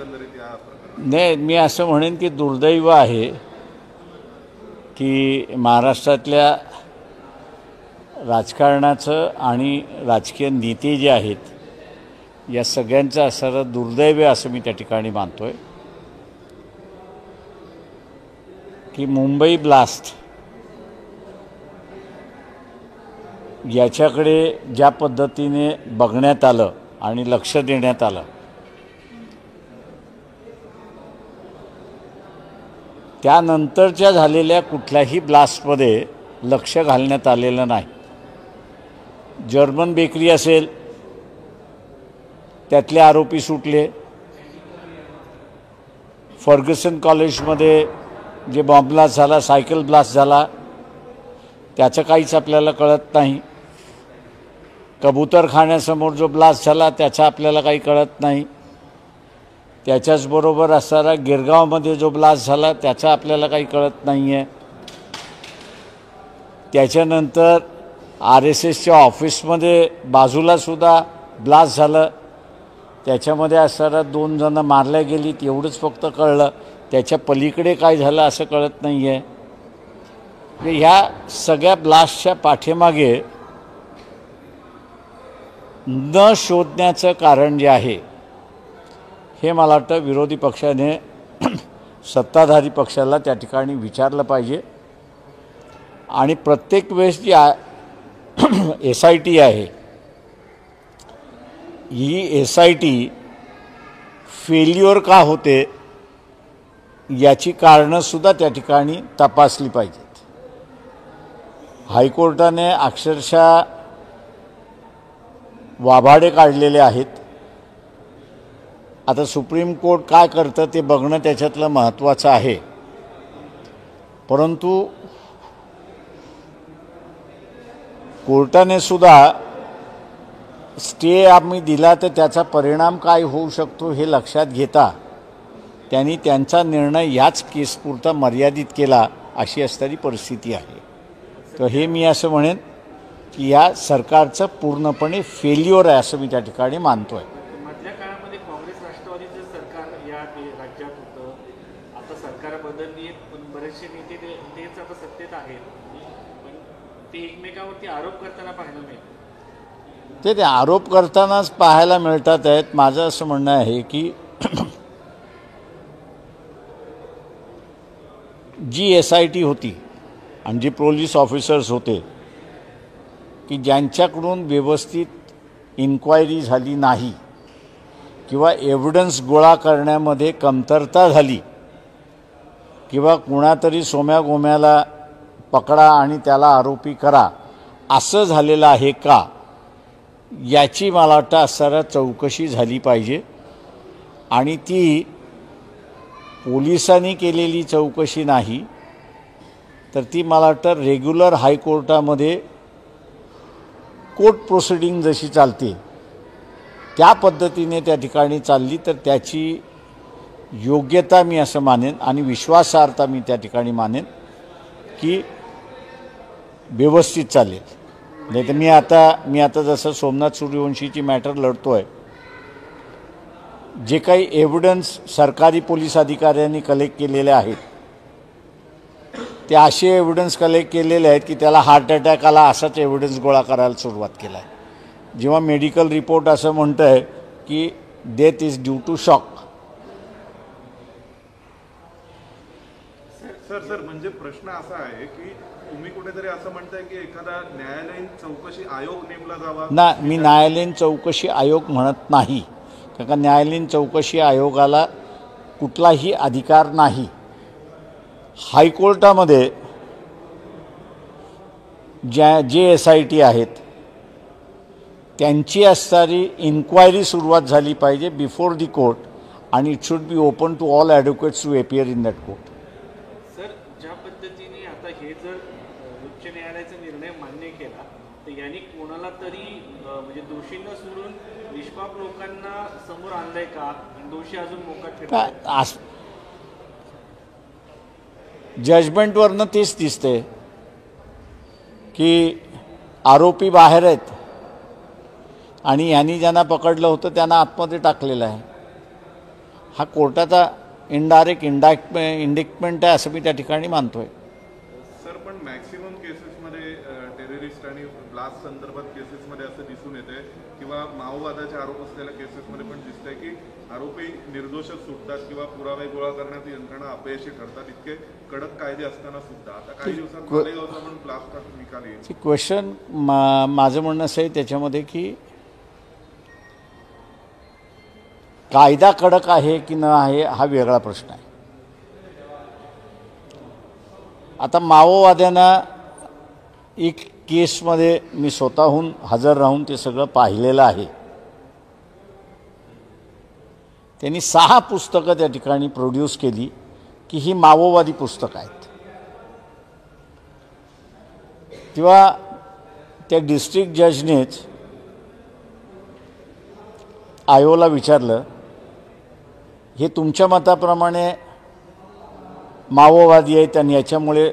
एकंदरीत या प्रकरणात? नाही, मी असं म्हणेन की दुर्दैव आहे की महाराष्ट्रातल्या राजकारणाचं आणि राजकीय नेते जे आहेत या सगळ्यांचं असणारं दुर्दैव असं मी त्या ठिकाणी मानतोय की मुंबई ब्लास्ट याच्याकडे ज्या पद्धतीने बघण्यात आलं आणि लक्ष देण्यात आलं त्यानंतरच्या झालेल्या कुठल्याही ब्लास्टमध्ये लक्ष घालण्यात आलेलं नाही. जर्मन बेकरी असेल त्यातले आरोपी सुटले, फर्ग्युसन कॉलेजमध्ये जे बॉम्ब ब्लास्ट झाला, सायकल ब्लास्ट झाला त्याचं काहीच आपल्याला कळत नाही. कबूतरखान्यासमोर जो ब्लास्ट झाला त्याचं आपल्याला काही कळत नाही. त्याच्याचबरोबर असणारा गिरगावमध्ये जो ब्लास्ट झाला त्याचं आपल्याला काही कळत नाही आहे. त्याच्यानंतर RSSच्या ऑफिसमध्ये बाजूलासुद्धा ब्लास्ट झालं, त्याच्यामध्ये असणारा 2 जण मारल्या गेलीत एवढंच फक्त कळलं. त्याच्या पलीकडे काय झालं असं कळत नाही आहे. ह्या सगळ्या ब्लास्टच्या पाठीमागे न शोधण्याचं कारण जे आहे हे मला वाटतं विरोधी पक्षाने सत्ताधारी पक्षाला त्या ठिकाणी विचारलं पाहिजे. आणि प्रत्येक वेळेस जी SIT आहे ही SIT फेल्युअर का होते याची कारणंसुद्धा त्या ठिकाणी तपासली पाहिजेत. हायकोर्टाने अक्षरशः वाभाडे काढलेले आहेत. आता सुप्रीम कोर्ट काय करतं ते बघणं त्याच्यातलं महत्त्वाचं आहे. परंतु कोर्टाने सुद्धा स्टे आम्ही दिला तर त्याचा परिणाम काय होऊ शकतो हे लक्षात घेता त्यांनी त्यांचा निर्णय याच केसपुरता मर्यादित केला अशी असणारी परिस्थिती आहे. तर हे मी असं म्हणेन की या सरकारचं पूर्णपणे फेल्युअर आहे असं मी त्या ठिकाणी मानतो आहे. मधल्या काळामध्ये काँग्रेस राष्ट्रवादीचं सरकार या राज्यात होतं. आता सरकार बदलली पण बरेचसे नेते तेच आता सत्तेत आहेत, पण ते एकमेकावरती आरोप करताना पाहायला मिळतं. ते आरोप करतानाच पाहायला मिळतात आहेत. माझं असं म्हणणं आहे की जी SIT होती आणि जी पोलीस ऑफिसर्स होते की ज्यांच्याकडून व्यवस्थित इन्क्वायरी झाली नाही किंवा एव्हिडन्स गोळा करण्यामध्ये कमतरता झाली किंवा कुणातरी सोम्यागोम्याला पकडा आणि त्याला आरोपी करा असं झालेलं आहे का याची मला वाटतं असणारा चौकशी झाली पाहिजे. आणि ती पोलिसांनी केलेली चौकशी नाही तर ती मला वाटतं रेग्युलर हायकोर्टामध्ये कोर्ट प्रोसिडिंग जशी चालते त्या पद्धतीने त्या ठिकाणी चालली तर त्याची योग्यता मी असं मानेन आणि विश्वासार्हता मी त्या ठिकाणी मानेन की व्यवस्थित चालेल. नाही तर मी आता जसं सोमनाथ सूर्यवंशीची मॅटर लढतो आहे, जे काही एव्हिडन्स सरकारी पोलीस अधिकाऱ्यांनी कलेक्ट केलेले आहेत ते असे एव्हिडन्स कलेक्ट केलेले आहेत की त्याला हार्ट अटॅक आला असाच एव्हिडन्स गोळा करायला सुरुवात केला आहे. जेव्हा मेडिकल रिपोर्ट असं म्हणतं आहे की death is due to shock. Sir म्हणजे प्रश्न असा आहे की तुम्ही कुठेतरी असं म्हणताय की एखादा न्यायालयीन चौकशी आयोग नेमला जावा. ना, मी न्यायालयीन चौकशी आयोग म्हणत नाही, कारण का न्यायालयीन चौकशी आयोगाला कुठलाही अधिकार नाही. हायकोर्टामध्ये जे SIT आहेत त्यांची असणारी इन्क्वायरी सुरुवात झाली पाहिजे बिफोर दी कोर्ट आणि it should be open to all advocates to appear in that court. Sir, ज्या पद्धतीने आता हे जर उच्च न्यायालयाचा निर्णय मान्य केला तर यांनी कोणाला तरी म्हणजे दोषींना सोडून निष्पाप लोकांना समोर आणलंय का? दोषी अजून मोकाट फिरतात. जजमेंटवरनं तेच दिसते की आरोपी बाहेर आहेत आणि यांनी ज्यांना पकडलं होतं त्यांना आतमध्ये टाकलेलं आहे. हा कोर्टाचा इनडायरेक्ट इंडिक्टमेंट आहे असं मी त्या ठिकाणी मानतोय. सर पण मॅक्सिमम केसेसमध्ये टेररिस्ट आणि ब्लास्ट संदर्भात केसेसमध्ये असं दिसून येते किंवा माओवादाचे आरोप असलेल्या केसेसमध्ये पण दिसतंय की आरोपी निर्दोषच सुटतात किंवा पुरावे गोळा करण्यात यंत्रणा अपयशी ठरतात. इतके कडक कायदे असताना सुद्धा आता काही दिवसात मालेगावचा पण ब्लास्टचा निकाल येईल. क्वेश्चन माझं म्हणणं असं आहे त्याच्यामध्ये की कायदा कडक आहे की न आहे हा वेगळा प्रश्न आहे. आता माओवाद्यांना एक केसमध्ये मी स्वतःहून हजर राहून ते सगळं पाहिलेलं आहे. त्यांनी 6 पुस्तकं त्या ठिकाणी प्रोड्यूस केली की ही माओवादी पुस्तकं आहेत. तेव्हा त्या डिस्ट्रिक्ट जजनेच आयोला विचारलं हे तुमच्या मताप्रमाणे माओवादी आहेत आणि याच्यामुळे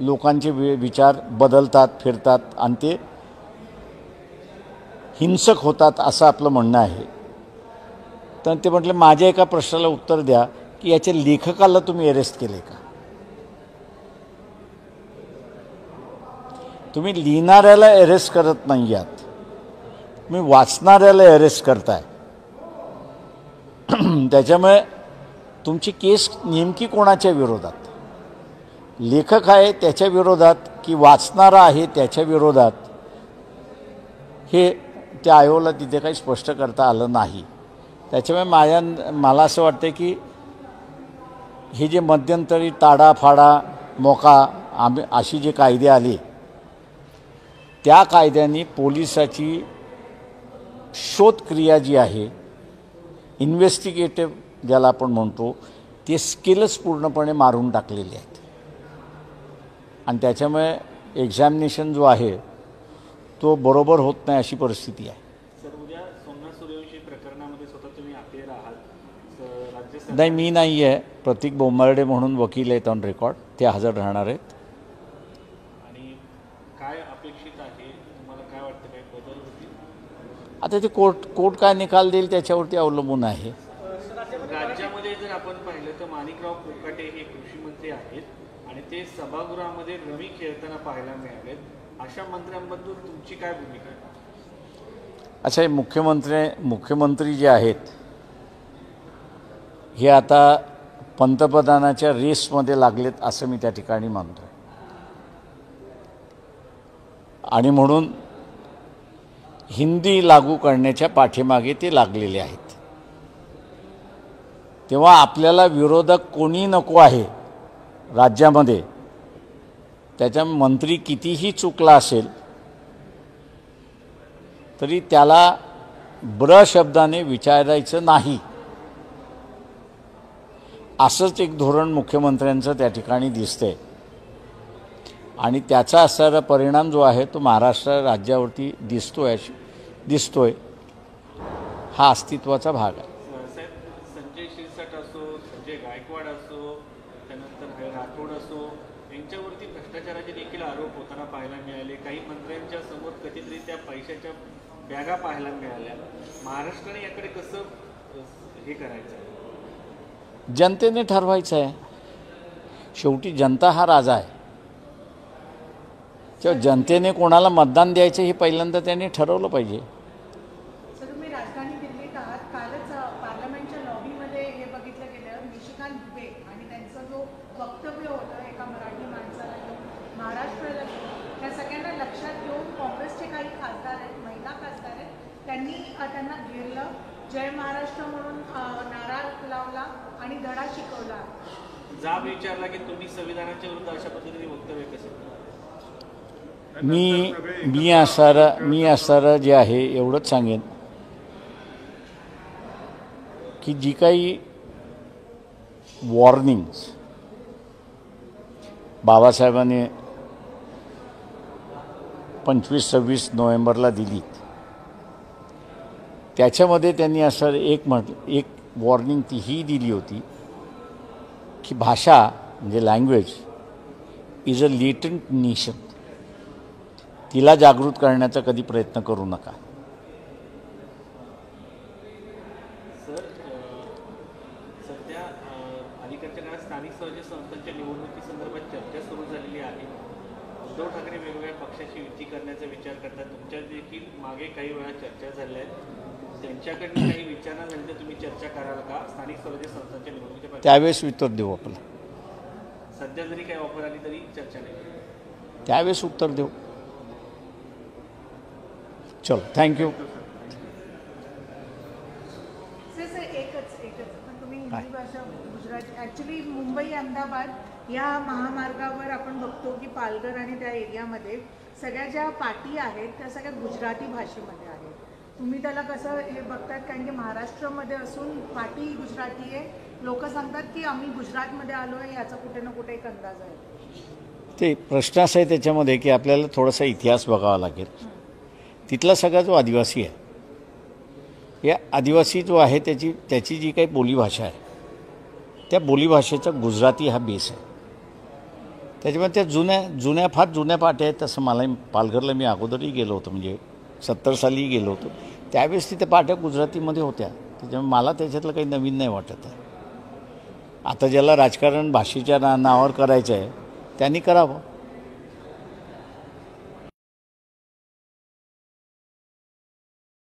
लोकांचे विचार बदलतात फिरतात आणि ते हिंसक होतात असं आपलं म्हणणं आहे. तर ते म्हटलं माझ्या एका प्रश्नाला उत्तर द्या की याच्या लेखकाला तुम्ही अरेस्ट केले का? तुम्ही लिहिणाऱ्याला अरेस्ट करत नाही आहात, तुम्ही वाचणाऱ्याला अरेस्ट करताय. त्याच्यामुळे तुमची केस नेमकी कोणाच्या विरोधात, लेखक आहे त्याच्या विरोधात की वाचणारा आहे त्याच्या विरोधात, हे त्या आयोगाला तिथे काही स्पष्ट करता आलं नाही. त्याच्यामुळे मला असं वाटतं की हे जे मध्यंतरी ताडाफाडा मोका अशी जे कायदे आले त्या कायद्यांनी पोलिसाची शोधक्रिया जी आहे इन्व्हेस्टिगेटिव्ह ज्याला आपण म्हणतो ते स्किल्स पूर्णपणे मारून टाकलेले आहेत. आणि त्याच्यामुळे एक्झामिनेशन जो आहे तो बरोबर होत नाही अशी परिस्थिती आहे. सर उद्या सोमनाथ सूर्यवंशी प्रकरणामध्ये स्वतः तुम्ही अखेर आहात. राज्य सरकार नाही मी नाही आहे, प्रतीक बोंबार्डे म्हणून वकील आहेत ऑन रेकॉर्ड, ते हजर राहणार आहेत. आणि काय अपेक्षित आहे तुम्हाला, काय वाटतं काही बदल होतील? आता ते कोर्ट काय निकाल देईल त्याच्यावरती अवलंबून आहे. राज्यामध्ये जर आपण पाहिलं तर माणिकराव कोकाटे हे कृषी मंत्री आहेत आणि ते सभागृहामध्ये रमी खेळताना पाहायला मिळालेत. अशा मंत्र्यांबद्दल तुमची काय भूमिका आहे? अच्छा, हे मुख्यमंत्री जे आहेत हे आता पंतप्रधानाच्या रेसमध्ये लागलेत असं मी त्या ठिकाणी मानतो. आणि म्हणून हिंदी लागू करण्याच्या पाठीमागे ते लागलेले आहेत. तेव्हा आपल्याला विरोधक कोणी नको आहे राज्यामध्ये. त्याच्या मंत्री कितीही चुकला असेल तरी त्याला ब्र शब्दाने विचारायचं नाही असंच एक धोरण मुख्यमंत्र्यांचं त्या ठिकाणी दिसतंय. आणि त्याचा असणारा परिणाम जो आहे तो महाराष्ट्र राज्यावरती दिसतोय. हा अस्तित्वाचा भाग आहे. साहेब, संजय शिरसाट असो, संजय गायकवाड असो, त्यानंतर राठोड असो, यांच्यावरती भ्रष्टाचाराचे देखील आरोप होताना पाहायला मिळाले. काही मंत्र्यांच्या समोर कथितरित्या पैशाच्या बॅगा पाहायला मिळाल्या. महाराष्ट्राने याकडे कसं हे करायचं? जनतेने ठरवायचं आहे. शेवटी जनता हा राजा आहे. तेव्हा जनतेने कोणाला मतदान द्यायचं हे पहिल्यांदा त्यांनी ठरवलं पाहिजे. सर, तुम्ही राजधानी दिल्लीत आहात. कालच पार्लमेंटच्या लॉबीमध्ये हे बघितलं गेलं, निशिकांत दुबे आणि त्यांचं जो वक्तव्य होतं एका मराठी माणसाला घेऊन महाराष्ट्राला घेऊन, त्या सगळ्यांना लक्षात घेऊन काँग्रेसचे काही खासदार आहेत, महिला खासदार आहेत, त्यांनी त्यांना घेरलं, जय महाराष्ट्र म्हणून नारा लावला आणि धडा शिकवला. जाब विचारला की तुम्ही संविधानाच्या विरुद्ध अशा पद्धतीने वक्तव्य कसे? मी असणारं जे आहे एवढंच सांगेन की जी काही वॉर्निंग्स बाबासाहेबांनी 25-26 नोव्हेंबरला दिली त्याच्यामध्ये त्यांनी असं एक वॉर्निंग ती ही दिली होती की भाषा म्हणजे लँग्वेज इज अ लेटंट नेशन, तिला जागृत करण्याचा कधी प्रयत्न करू नका. सर, ते वेगवेगळ्या पक्षाशी युती करण्याचा विचार करतात. तुमच्या देखील मागे काही वेळा चर्चा झाल्या आहेत, त्यांच्याकडनं काही विचारणा झाली तर तुम्ही चर्चा कराल का स्थानिक स्वराज्य संस्थांच्या निवडणुकीच्या पार्श्वभूमीवर? त्यावेळेस उत्तर देऊ आपलं. सध्या जरी काही ऑफर आली तरी चर्चा नाही. त्यावेळेस उत्तर देऊ. चलो, थँक्यू. सर एकच पण तुम्ही हिंदी भाषा गुजराती ॲक्च्युली मुंबई अहमदाबाद या महामार्गावर आपण बघतो की पालघर आणि त्या एरियामध्ये सगळ्या ज्या पाटी आहेत त्या सगळ्या गुजराती भाषेमध्ये आहेत. तुम्ही त्याला कसं हे बघतात, कारण की महाराष्ट्रामध्ये असून पाटी गुजराती आहे, लोक सांगतात की आम्ही गुजरातमध्ये आलो आहे, याचा कुठे ना कुठे एक अंदाज आहे. ते प्रश्न असा आहे त्याच्यामध्ये की आपल्याला थोडासा इतिहास बघावा लागेल. तिथला सगळा जो आदिवासी आहे, या आदिवासी जो आहे त्याची जी काही बोलीभाषा आहे त्या बोलीभाषेचा गुजराती हा बेस आहे. त्याच्यामुळे त्या फार जुन्या पाट्या आहेत. तसं मला पालघरला मी अगोदरही गेलो होतो, म्हणजे 70 सालीही गेलो होतो. त्यावेळेस तिथे पाट्या गुजरातीमध्ये होत्या. त्याच्यामुळे मला त्याच्यातलं काही नवीन नाही वाटत आहे. आता ज्याला राजकारण भाषेच्या नावावर करायचं आहे त्यांनी करावं.